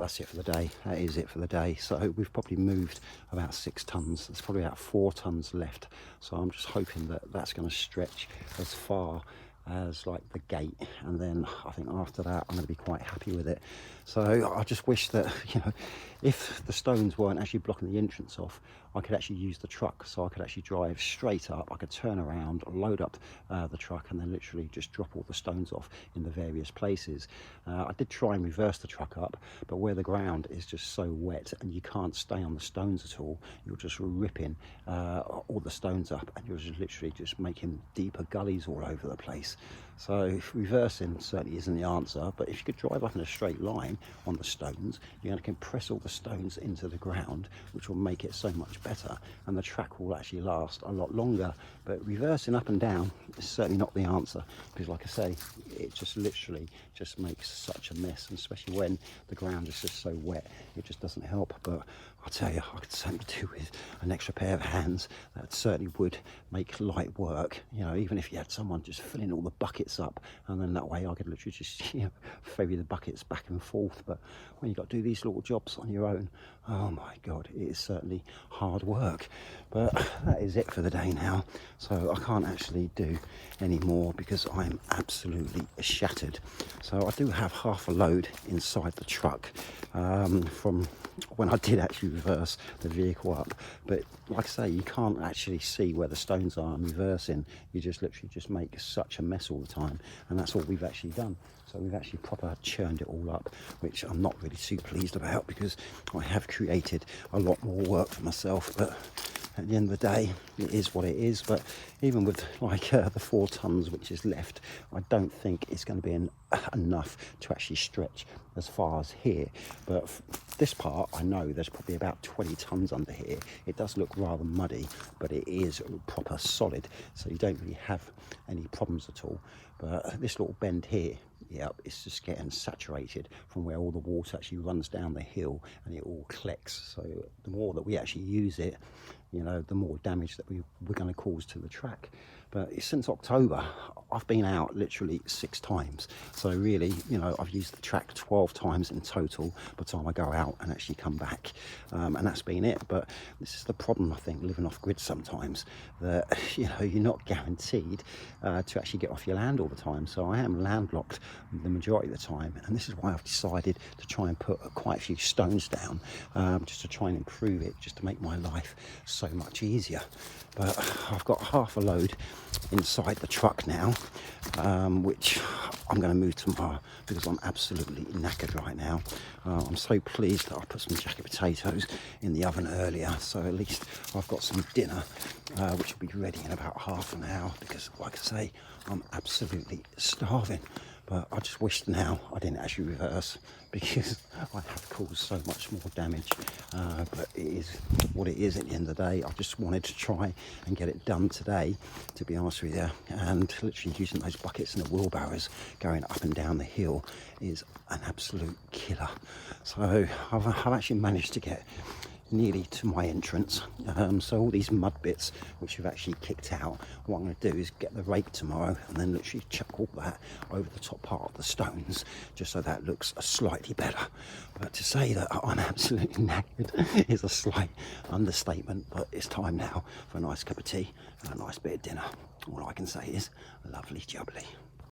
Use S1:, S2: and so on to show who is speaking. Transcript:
S1: that's it for the day. That is it for the day. So we've probably moved about 6 tons. There's probably about 4 tons left. So I'm just hoping that that's going to stretch as far as like the gate, and then I think after that I'm going to be quite happy with it. So I just wish that, you know, if the stones weren't actually blocking the entrance off, I could actually use the truck, so I could actually drive straight up. I could turn around, load up the truck, and then literally just drop all the stones off in the various places. I did try and reverse the truck up, but where the ground is just so wet and you can't stay on the stones at all, you're just ripping all the stones up, and you're just literally just making deeper gullies all over the place. So reversing certainly isn't the answer, but if you could drive up in a straight line on the stones, you're going to compress all the stones into the ground, which will make it so much better, and the track will actually last a lot longer. But reversing up and down is certainly not the answer, because like I say, it just literally just makes such a mess, and especially when the ground is just so wet, it just doesn't help. But I'll tell you, I could certainly do with an extra pair of hands. That certainly would make light work, you know, even if you had someone just filling all the buckets up, and then that way I could literally just, you know, ferry the buckets back and forth. But when you've got to do these little jobs on your own, oh my god, it is certainly hard work. But that is it for the day now, so I can't actually do any more because I'm absolutely shattered. So I do have half a load inside the truck from when I did actually reverse the vehicle up, but like I say, you can't actually see where the stones are in reversing. You just literally just make such a mess all the time, and that's all we've actually done. So we've actually proper churned it all up, which I'm not really too pleased about, because I have created a lot more work for myself. But at the end of the day, it is what it is. But even with like the 4 tons which is left, I don't think it's going to be enough to actually stretch as far as here. But this part, I know there's probably about 20 tons under here. It does look rather muddy, but it is proper solid, so you don't really have any problems at all. But this little bend here, yep, it's just getting saturated from where all the water actually runs down the hill, and it all collects. So the more that we actually use it, you know, the more damage that we're going to cause to the track. But since October, I've been out literally 6 times. So really, you know, I've used the track 12 times in total by the time I go out and actually come back. And that's been it. But this is the problem, I think, living off grid sometimes, that, you know, you're not guaranteed to actually get off your land all the time. So I am landlocked the majority of the time. And this is why I've decided to try and put quite a few stones down, just to try and improve it, just to make my life so much easier. But I've got half a load inside the truck now, which I'm going to move tomorrow because I'm absolutely knackered right now. I'm so pleased that I put some jacket potatoes in the oven earlier, so at least I've got some dinner, which will be ready in about half an hour, because like I say, I'm absolutely starving. But I just wish now I didn't actually reverse, because I have caused so much more damage. But it is what it is at the end of the day. I just wanted to try and get it done today, to be honest with you. And literally using those buckets and the wheelbarrows going up and down the hill is an absolute killer. So I've actually managed to get nearly to my entrance, so all these mud bits which we've actually kicked out, what I'm going to do is get the rake tomorrow and then literally chuck all that over the top part of the stones, just so that looks slightly better. But to say that I'm absolutely knackered is a slight understatement. But it's time now for a nice cup of tea and a nice bit of dinner. All I can say is lovely jubbly.